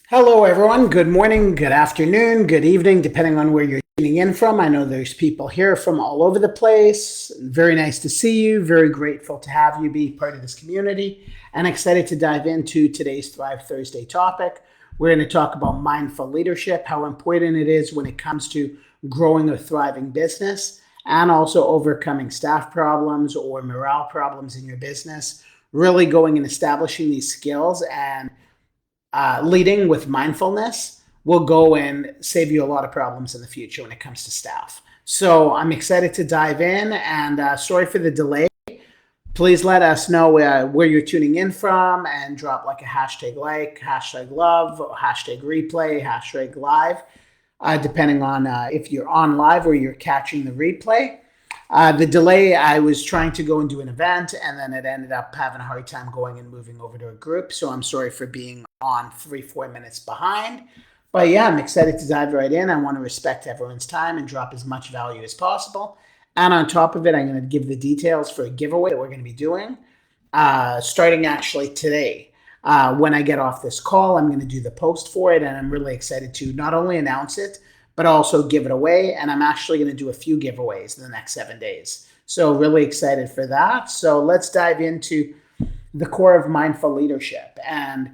Hello, everyone. Good morning, good afternoon, good evening, depending on where you're tuning in from. I know there's people here from all over the place. Very nice to see you. Very grateful to have you be part of this community and excited to dive into today's Thrive Thursday topic. We're going to talk about mindful leadership, how important it is when it comes to growing a thriving business and also overcoming staff problems or morale problems in your business. Really going and establishing these skills and leading with mindfulness will go and save you a lot of problems in the future when it comes to staff. So I'm excited to dive in and sorry for the delay. Please let us know where you're tuning in from and drop like a hashtag, hashtag love, hashtag replay, hashtag live, depending on if you're on live or you're catching the replay. The delay, I was trying to go and do an event and then it ended up having a hard time going and moving over to a group. So I'm sorry for being on 3-4 minutes behind. But yeah, I'm excited to dive right in. I want to respect everyone's time and drop as much value as possible. And on top of it, I'm going to give the details for a giveaway that we're going to be doing starting actually today. When I get off this call, I'm going to do the post for it. And I'm really excited to not only announce it, but also give it away. And I'm actually going to do a few giveaways in the next 7 days. So really excited for that. So let's dive into the core of mindful leadership. And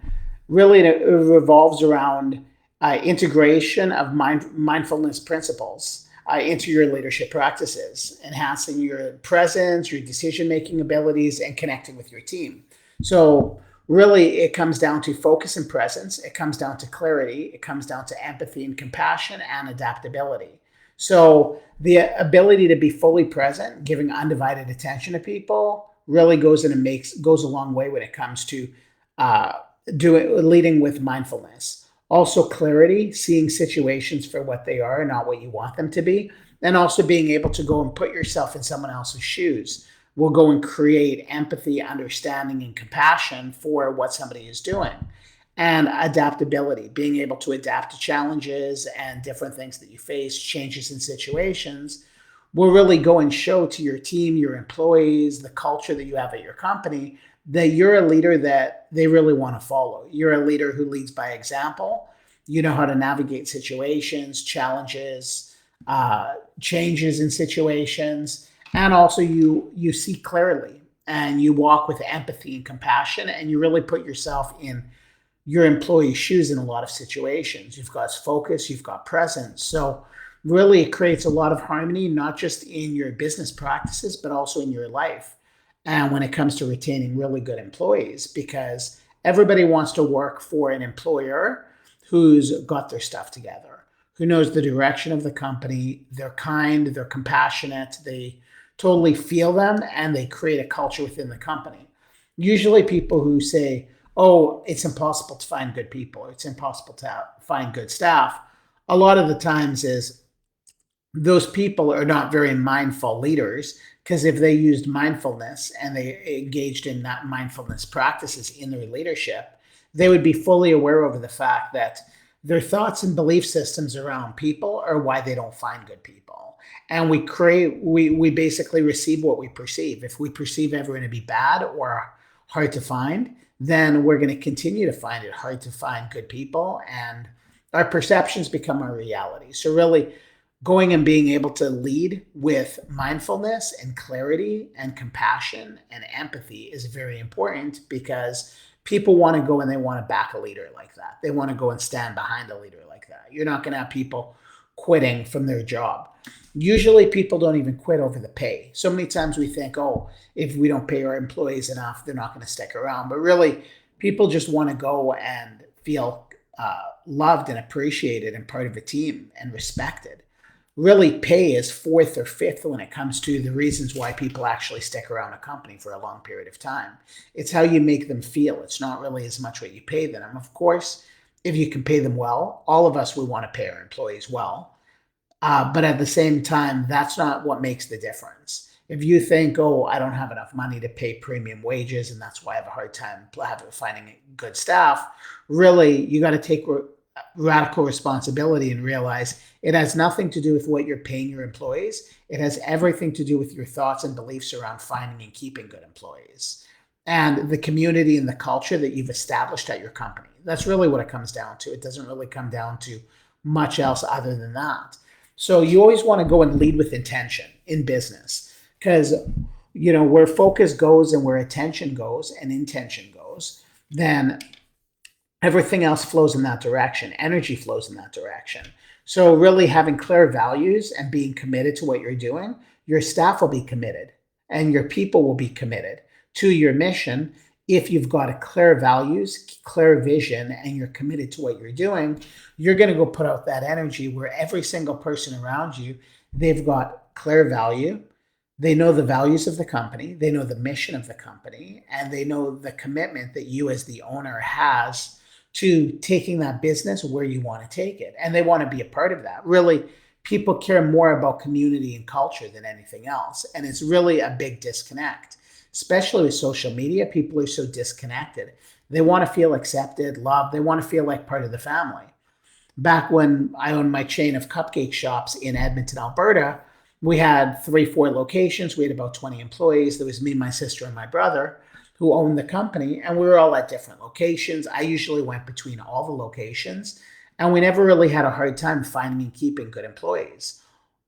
really it revolves around integration of mindfulness principles into your leadership practices, enhancing your presence, your decision-making abilities, and connecting with your team. So really it comes down to focus and presence. It comes down to clarity. It comes down to empathy and compassion and adaptability. So the ability to be fully present, giving undivided attention to people really goes a long way when it comes to leading with mindfulness. Also clarity, seeing situations for what they are and not what you want them to be. And also being able to go and put yourself in someone else's shoes will go and create empathy, understanding, and compassion for what somebody is doing. And adaptability, being able to adapt to challenges and different things that you face, changes in situations, will really go and show to your team, your employees, the culture that you have at your company, that you're a leader that they really want to follow. You're a leader who leads by example. You know how to navigate situations, challenges, changes in situations, and also you see clearly and you walk with empathy and compassion, and you really put yourself in your employee's shoes in a lot of situations. You've got focus, you've got presence. So really it creates a lot of harmony, not just in your business practices, but also in your life. And when it comes to retaining really good employees, because everybody wants to work for an employer who's got their stuff together, who knows the direction of the company, they're kind, they're compassionate, they totally feel them, and they create a culture within the company. Usually people who say, oh, it's impossible to find good people, it's impossible to find good staff, a lot of the times is those people are not very mindful leaders, because if they used mindfulness and they engaged in that mindfulness practices in their leadership, they would be fully aware of the fact that their thoughts and belief systems around people are why they don't find good people. And we basically receive what we perceive. If we perceive everyone to be bad or hard to find, then we're going to continue to find it hard to find good people, and our perceptions become our reality. So really going and being able to lead with mindfulness and clarity and compassion and empathy is very important, because people want to go and they want to back a leader like that. They want to go and stand behind a leader like that. You're not going to have people quitting from their job. Usually people don't even quit over the pay. So many times we think, oh, if we don't pay our employees enough, they're not going to stick around. But really, people just want to go and feel loved and appreciated and part of a team and respected. Really, pay is fourth or fifth when it comes to the reasons why people actually stick around a company for a long period of time. It's how you make them feel. It's not really as much what you pay them. And of course, if you can pay them well, all of us, we want to pay our employees well. But at the same time, that's not what makes the difference. If you think, oh, I don't have enough money to pay premium wages, and that's why I have a hard time finding good staff, really, you got to take radical responsibility and realize it has nothing to do with what you're paying your employees. It has everything to do with your thoughts and beliefs around finding and keeping good employees. and the community and the culture that you've established at your company. That's really what it comes down to. It doesn't really come down to much else other than that. So you always want to go and lead with intention in business, because where focus goes and where attention goes and intention goes, then everything else flows in that direction. Energy flows in that direction. So really having clear values and being committed to what you're doing, your staff will be committed and your people will be committed to your mission. If you've got a clear values, clear vision, and you're committed to what you're doing, you're going to go put out that energy where every single person around you, they've got clear value. They know the values of the company, they know the mission of the company, and they know the commitment that you as the owner has to taking that business where you want to take it. And they want to be a part of that. Really, people care more about community and culture than anything else. And it's really a big disconnect, especially with social media. People are so disconnected. They want to feel accepted, loved. They want to feel like part of the family. Back when I owned my chain of cupcake shops in Edmonton, Alberta, we had 3, 4 locations. We had about 20 employees. There was me, my sister, and my brother who owned the company, and we were all at different locations. I usually went between all the locations, and we never really had a hard time finding and keeping good employees.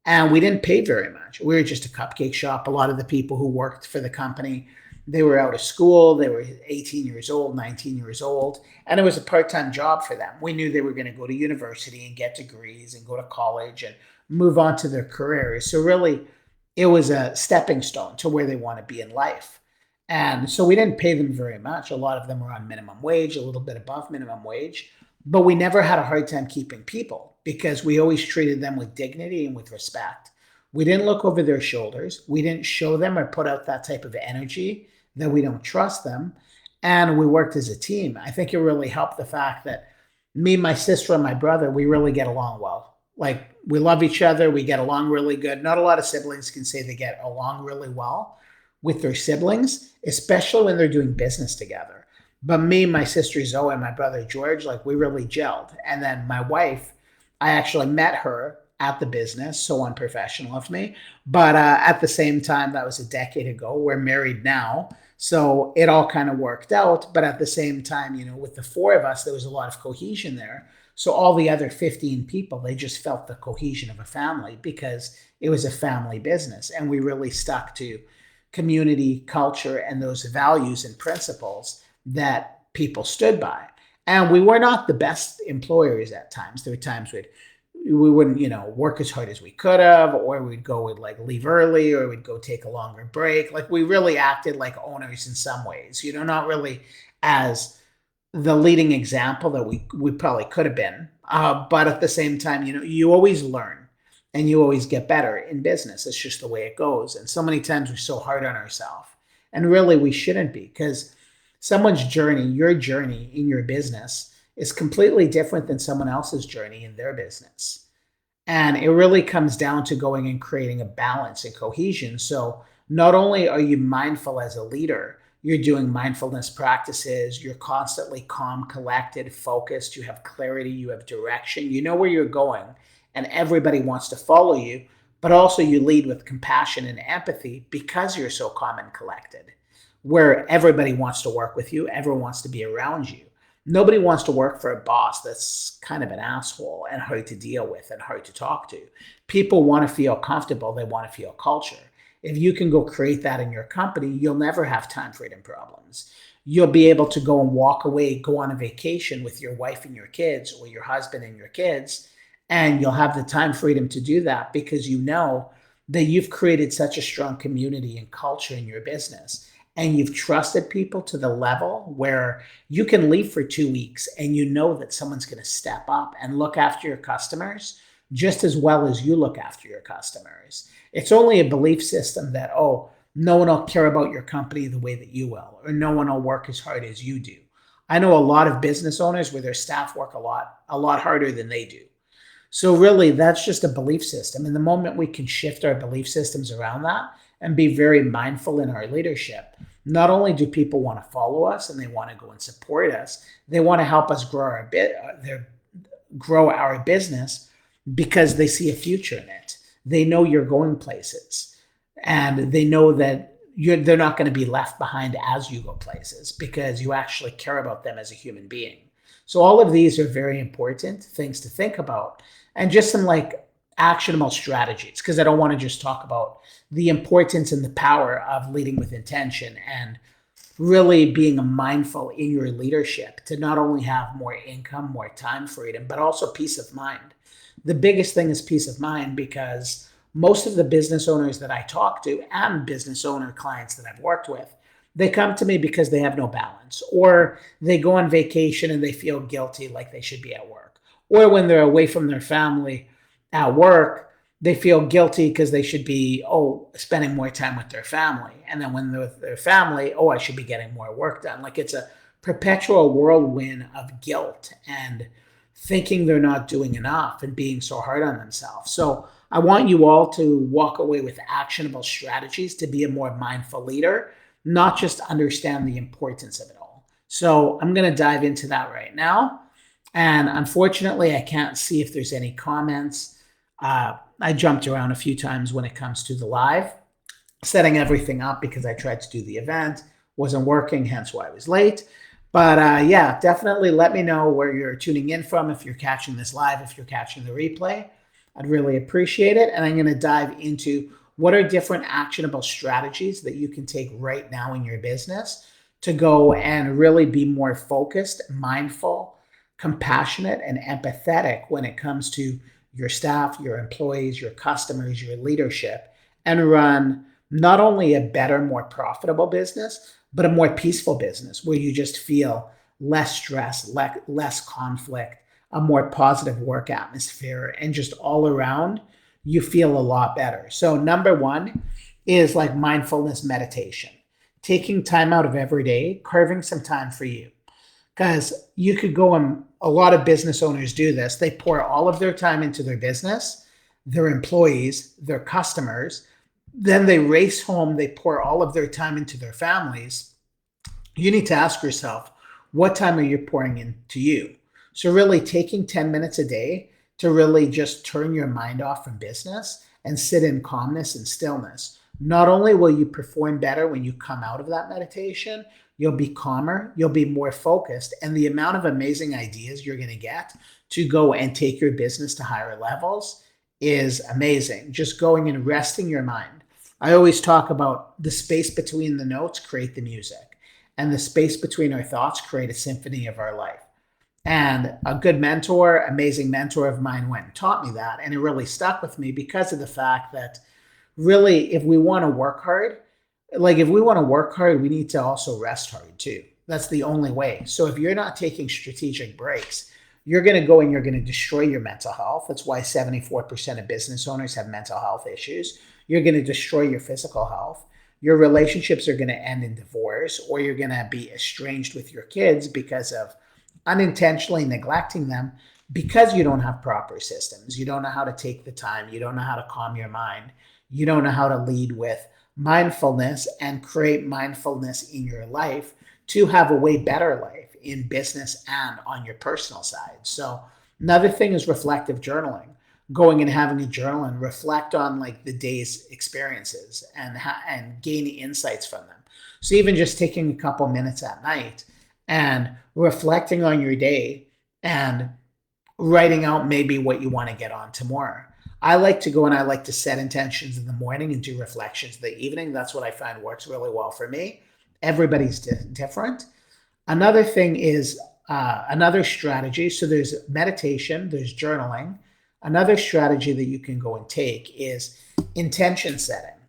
And we didn't pay very much. We were just a cupcake shop. A lot of the people who worked for the company, they were out of school. They were 18 years old, 19 years old, and it was a part-time job for them. We knew they were going to go to university and get degrees and go to college and move on to their careers. So really, it was a stepping stone to where they want to be in life. And so we didn't pay them very much. A lot of them were on minimum wage, a little bit above minimum wage, but we never had a hard time keeping people because we always treated them with dignity and with respect. We didn't look over their shoulders. We didn't show them or put out that type of energy that we don't trust them. And we worked as a team. I think it really helped the fact that me, my sister, and my brother, we really get along well. Like, we love each other. We get along really good. Not a lot of siblings can say they get along really well with their siblings, especially when they're doing business together. But me, my sister Zoe, and my brother George, like, we really gelled. And then my wife, I actually met her at the business, so unprofessional of me. But at the same time, that was a decade ago. We're married now. So it all kind of worked out. But at the same time, with the 4 of us, there was a lot of cohesion there. So all the other 15 people, they just felt the cohesion of a family because it was a family business. And we really stuck to community, culture, and those values and principles that people stood by. And we were not the best employers at times. There were times we wouldn't, work as hard as we could have, or we'd go and like leave early, or we'd go take a longer break. Like, we really acted like owners in some ways, not really as the leading example that we probably could have been. But at the same time, you always learn and you always get better in business. It's just the way it goes. And so many times we're so hard on ourselves. And really, we shouldn't be, because someone's journey, your journey in your business, is completely different than someone else's journey in their business. And it really comes down to going and creating a balance and cohesion. So not only are you mindful as a leader, you're doing mindfulness practices, you're constantly calm, collected, focused, you have clarity, you have direction, you know where you're going, and everybody wants to follow you, but also you lead with compassion and empathy because you're so calm and collected, where everybody wants to work with you, everyone wants to be around you. Nobody wants to work for a boss that's kind of an asshole and hard to deal with and hard to talk to. People want to feel comfortable. They want to feel culture. If you can go create that in your company, you'll never have time freedom problems. You'll be able to go and walk away, go on a vacation with your wife and your kids, or your husband and your kids, and you'll have the time freedom to do that because you know that you've created such a strong community and culture in your business. And you've trusted people to the level where you can leave for 2 weeks and you know that someone's going to step up and look after your customers just as well as you look after your customers. It's only a belief system that, oh, no one will care about your company the way that you will, or no one will work as hard as you do. I know a lot of business owners where their staff work a lot harder than they do. So really, that's just a belief system. And the moment we can shift our belief systems around that and be very mindful in our leadership, not only do people want to follow us and they want to go and support us, they want to help us grow our business because they see a future in it. They know you're going places, and they know that they're not going to be left behind as you go places because you actually care about them as a human being. So all of these are very important things to think about, and just some like actionable strategies, because I don't want to just talk about the importance and the power of leading with intention and really being mindful in your leadership to not only have more income, more time freedom, but also peace of mind. The biggest thing is peace of mind, because most of the business owners that I talk to and business owner clients that I've worked with, they come to me because they have no balance, or they go on vacation and they feel guilty like they should be at work, or when they're away from their family at work, they feel guilty because they should be, spending more time with their family. And then when they're with their family, I should be getting more work done. Like, it's a perpetual whirlwind of guilt and thinking they're not doing enough and being so hard on themselves. So I want you all to walk away with actionable strategies to be a more mindful leader, not just understand the importance of it all. So I'm going to dive into that right now. And unfortunately, I can't see if there's any comments. I jumped around a few times when it comes to the live, setting everything up because I tried to do the event, wasn't working, hence why I was late. But yeah, definitely let me know where you're tuning in from, if you're catching this live, if you're catching the replay. I'd really appreciate it. And I'm going to dive into what are different actionable strategies that you can take right now in your business to go and really be more focused, mindful, compassionate, and empathetic when it comes to your staff, your employees, your customers, your leadership, and run not only a better, more profitable business, but a more peaceful business where you just feel less stress, less conflict, a more positive work atmosphere, and just all around you feel a lot better. So number one is like mindfulness meditation, taking time out of every day, carving some time for you. Because you could go, and a lot of business owners do this. They pour all of their time into their business, their employees, their customers. Then they race home. They pour all of their time into their families. You need to ask yourself, what time are you pouring into you? So really taking 10 minutes a day to really just turn your mind off from business and sit in calmness and stillness. Not only will you perform better when you come out of that meditation, you'll be calmer, you'll be more focused, and the amount of amazing ideas you're going to get to go and take your business to higher levels is amazing. Just going and resting your mind. I always talk about the space between the notes create the music, and the space between our thoughts create a symphony of our life. And a good mentor, amazing mentor of mine went and taught me that, and it really stuck with me because of the fact that really, if we want to work hard, we need to also rest hard too. That's the only way. So if you're not taking strategic breaks, you're going to go and you're going to destroy your mental health. That's why 74% of business owners have mental health issues. You're going to destroy your physical health. Your relationships are going to end in divorce, or you're going to be estranged with your kids because of unintentionally neglecting them, because you don't have proper systems. You don't know how to take the time. You don't know how to calm your mind. You don't know how to lead with mindfulness and create mindfulness in your life to have a way better life in business and on your personal side. So another thing is reflective journaling, going and having a journal and reflect on like the day's experiences and gain insights from them. So even just taking a couple minutes at night and reflecting on your day and writing out maybe what you want to get on tomorrow. I like to go and I like to set intentions in the morning and do reflections in the evening. That's what I find works really well for me. Everybody's different. Another thing is another strategy. So there's meditation, there's journaling. Another strategy that you can go and take is intention setting,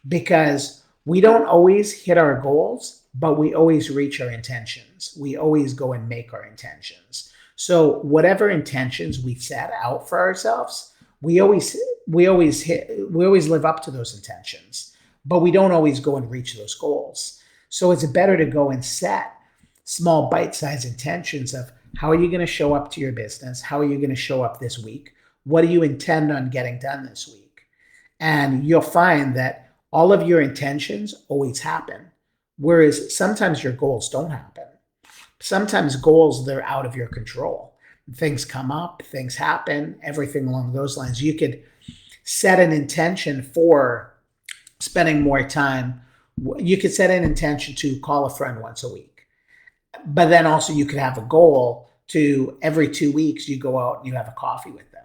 because we don't always hit our goals, but we always reach our intentions. We always go and make our intentions. So whatever intentions we set out for ourselves, we always live up to those intentions, but we don't always go and reach those goals. So it's better to go and set small bite-sized intentions of how are you going to show up to your business? How are you going to show up this week? What do you intend on getting done this week? And you'll find that all of your intentions always happen, whereas sometimes your goals don't happen. Sometimes goals, they're out of your control. Things come up, things happen, everything along those lines. You could set an intention for spending more time You could set an intention to call a friend once a week, but then also you could have a goal to every 2 weeks you go out and you have a coffee with them.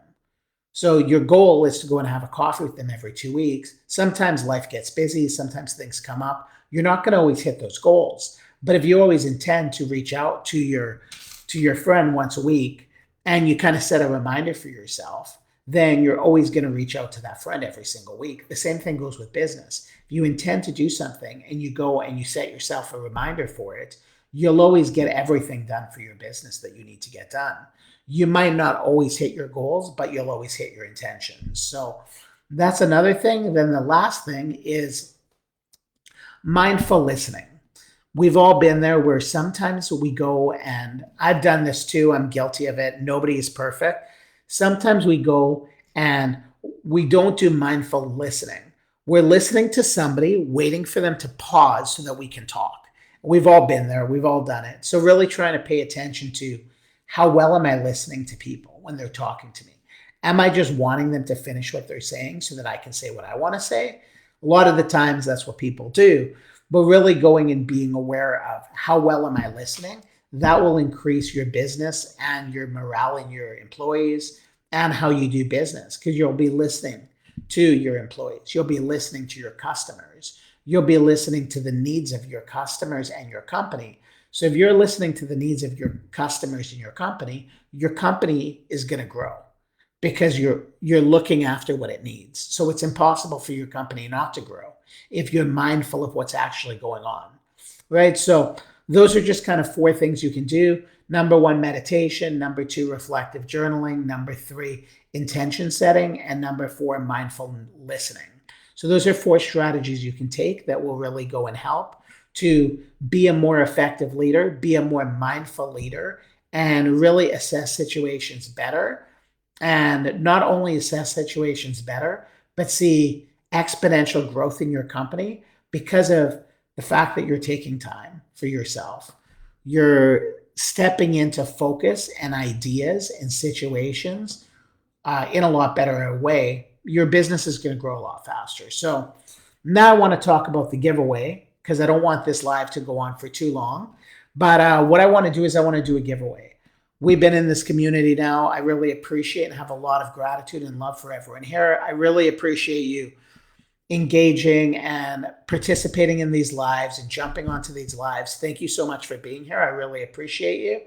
So your goal is to go and have a coffee with them every 2 weeks. Sometimes life gets busy, sometimes things come up. You're not going to always hit those goals. But if you always intend to reach out to your friend once a week and you kind of set a reminder for yourself, then you're always going to reach out to that friend every single week. The same thing goes with business. If you intend to do something and you go and you set yourself a reminder for it, you'll always get everything done for your business that you need to get done. You might not always hit your goals, but you'll always hit your intentions. So that's another thing. Then the last thing is mindful listening. We've all been there where sometimes we go, and I've done this too, I'm guilty of it. Nobody is perfect. Sometimes we go and we don't do mindful listening. We're listening to somebody, waiting for them to pause so that we can talk. We've all been there. We've all done it. So really trying to pay attention to how well am I listening to people when they're talking to me? Am I just wanting them to finish what they're saying so that I can say what I want to say? A lot of the times that's what people do, but really going and being aware of how well am I listening? That will increase your business and your morale in your employees and how you do business, because you'll be listening to your employees. You'll be listening to your customers. You'll be listening to the needs of your customers and your company. So if you're listening to the needs of your customers and your company is going to grow because you're looking after what it needs. So it's impossible for your company not to grow if you're mindful of what's actually going on, right? So those are just kind of 4 things you can do. Number 1, meditation. Number 2, reflective journaling. Number 3, intention setting. And number 4, mindful listening. So those are 4 strategies you can take that will really go and help to be a more effective leader, be a more mindful leader, and really assess situations better. And not only assess situations better, but see exponential growth in your company because of the fact that you're taking time for yourself. You're stepping into focus and ideas and situations in a lot better way. Your business is going to grow a lot faster. So now I want to talk about the giveaway because I don't want this live to go on for too long. But what I want to do is I want to do a giveaway. We've been in this community now. I really appreciate and have a lot of gratitude and love for everyone here. I really appreciate you engaging and participating in these lives and jumping onto these lives. Thank you so much for being here. I really appreciate you.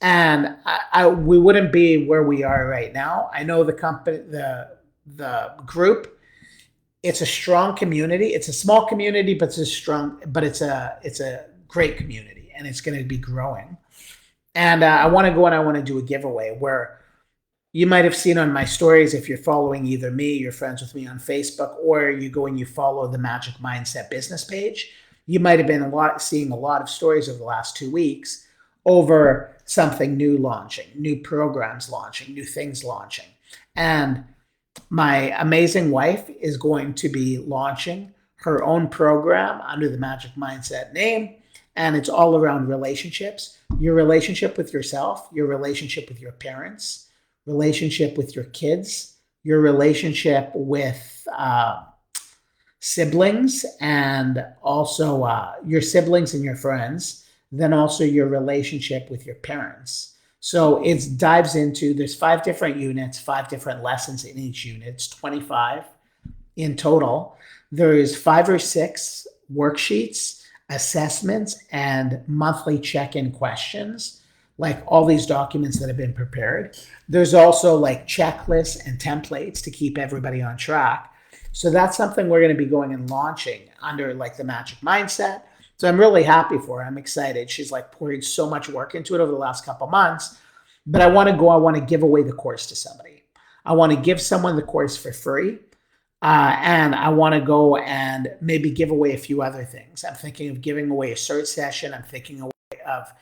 And we wouldn't be where we are right now. I know the company, the group, it's a strong community. It's a small community, but it's a great community, and it's going to be growing. And I want to go and I want to do a giveaway where you might have seen on my stories, if you're following either me, you're friends with me on Facebook, or you go and you follow the Magic Mindset business page, you might have been seeing a lot of stories over the last 2 weeks over something new launching, new programs launching, new things launching. And my amazing wife is going to be launching her own program under the Magic Mindset name. And it's all around relationships, your relationship with yourself, your relationship with your parents, relationship with your kids, your relationship with siblings, and also your siblings and your friends, then also your relationship with your parents. So it dives into, there's 5 different units, 5 different lessons in each unit. It's 25 in total. There is 5 or 6 worksheets, assessments, and monthly check-in questions, like all these documents that have been prepared. There's also like checklists and templates to keep everybody on track. So that's something we're going to be going and launching under like the Magic Mindset. So I'm really happy for her. I'm excited. She's like poured so much work into it over the last couple months. But I want to give away the course to somebody. I want to give someone the course for free. And I want to go and maybe give away a few other things. I'm thinking of giving away a search session. I'm thinking of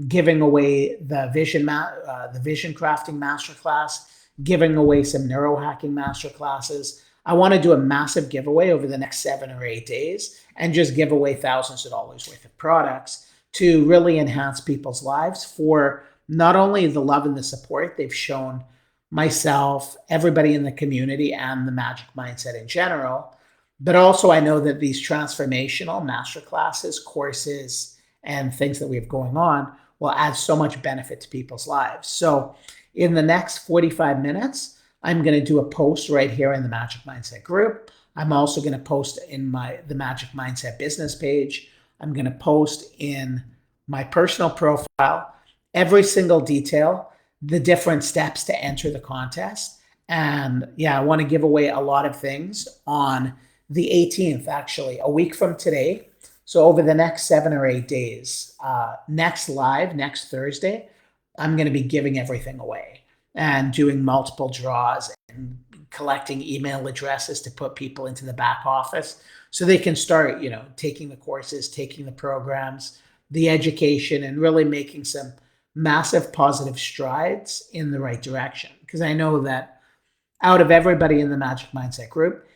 giving away the vision crafting masterclass, giving away some neurohacking masterclasses. I want to do a massive giveaway over the next 7 or 8 days and just give away thousands of dollars worth of products to really enhance people's lives for not only the love and the support they've shown myself, everybody in the community, and the Magic Mindset in general, But also, I know that these transformational master classes, courses, and things that we have going on will add so much benefit to people's lives. So, in the next 45 minutes, I'm going to do a post right here in the Magic Mindset group. I'm also going to post in the Magic Mindset business page. I'm going to post in my personal profile every single detail, the different steps to enter the contest. And yeah, I want to give away a lot of things on the 18th, actually, a week from today. So over the next 7 or 8 days, next Thursday, I'm going to be giving everything away and doing multiple draws and collecting email addresses to put people into the back office so they can start, taking the courses, taking the programs, the education, and really making some massive positive strides in the right direction. Because I know that out of everybody in the Magic Mindset group,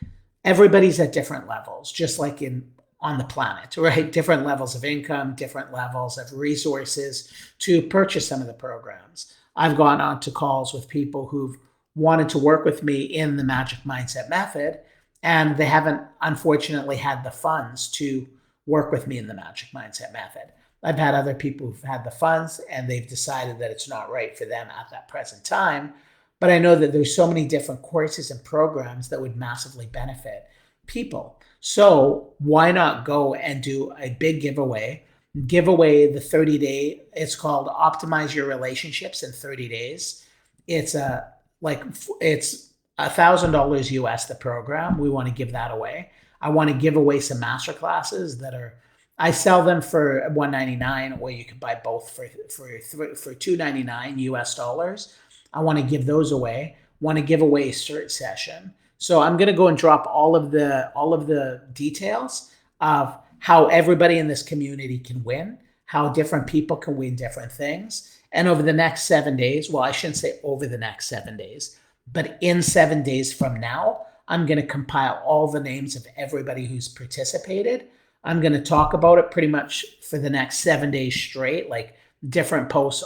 everybody's at different levels, just like in on the planet, right? Different levels of income, different levels of resources to purchase some of the programs. I've gone on to calls with people who've wanted to work with me in the Magic Mindset method, and they haven't unfortunately had the funds to work with me in the Magic Mindset method. I've had other people who've had the funds and they've decided that it's not right for them at that present time. But I know that there's so many different courses and programs that would massively benefit people. So why not go and do a big giveaway? Give away the 30-day. It's called Optimize Your Relationships in 30 Days. It's it's $1,000 US, the program. We want to give that away. I want to give away some master classes that are, I sell them for $199, or you can buy both for $299 US dollars. I want to give those away. Want to give away a cert session. So I'm going to go and drop all of the details of how everybody in this community can win, how different people can win different things. And over the next 7 days, well, I shouldn't say over the next 7 days, but in 7 days from now, I'm going to compile all the names of everybody who's participated. I'm going to talk about it pretty much for the next 7 days straight, like different posts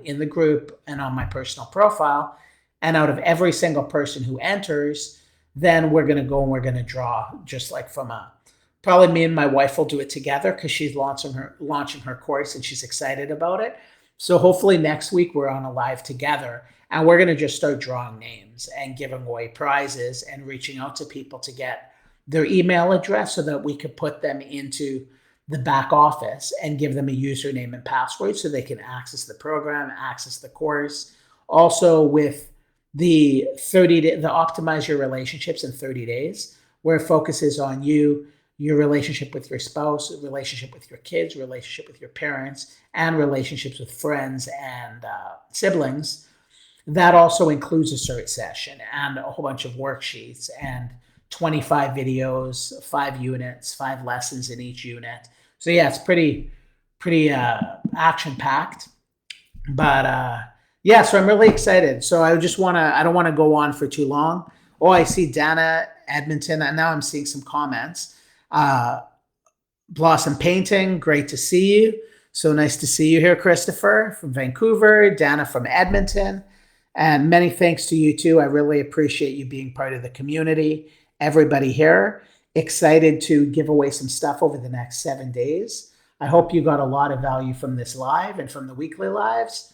in the group and on my personal profile. And out of every single person who enters, then we're going to go and we're going to draw, just like probably me and my wife will do it together because she's launching her course and she's excited about it. So hopefully next week we're on a live together and we're going to just start drawing names and giving away prizes and reaching out to people to get their email address so that we could put them into the back office and give them a username and password so they can access the program, access the course. Also with the Optimize Your Relationships in 30 Days, where it focuses on your relationship with your spouse, relationship with your kids, relationship with your parents, and relationships with friends and siblings. That also includes a cert session and a whole bunch of worksheets and 25 videos, 5 units, 5 lessons in each unit. So yeah, it's pretty action packed. But yeah, so I'm really excited. So I don't want to go on for too long. Oh, I see Dana Edmonton, and now I'm seeing some comments. Blossom Painting, great to see you. So nice to see you here, Christopher from Vancouver, Dana from Edmonton, and many thanks to you too. I really appreciate you being part of the community. Everybody here, excited to give away some stuff over the next 7 days. I hope you got a lot of value from this live and from the weekly lives.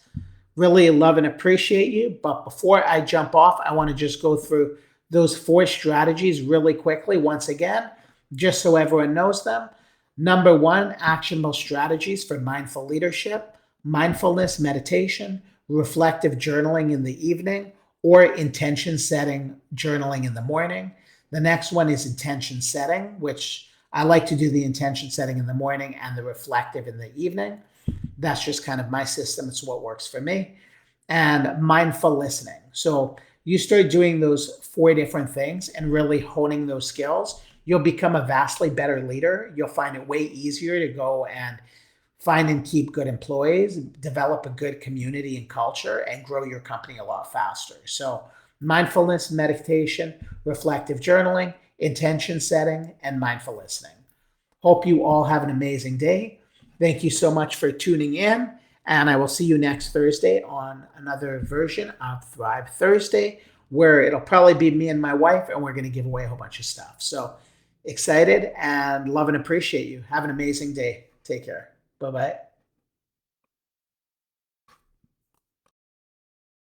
Really love and appreciate you. But before I jump off, I want to just go through those 4 strategies really quickly once again, just so everyone knows them. Number 1, actionable strategies for mindful leadership, mindfulness meditation, reflective journaling in the evening, or intention setting journaling in the morning. The next one is intention setting, which I like to do the intention setting in the morning and the reflective in the evening. That's just kind of my system. It's what works for me. And mindful listening. So you start doing those 4 different things and really honing those skills, you'll become a vastly better leader. You'll find it way easier to go and find and keep good employees, develop a good community and culture, and grow your company a lot faster. So mindfulness, meditation, reflective journaling, intention setting, and mindful listening. Hope you all have an amazing day. Thank you so much for tuning in, and I will see you next Thursday on another version of Thrive Thursday, where it'll probably be me and my wife, and we're going to give away a whole bunch of stuff. So Excited and love and appreciate you. Have an amazing day. Take care. Bye bye.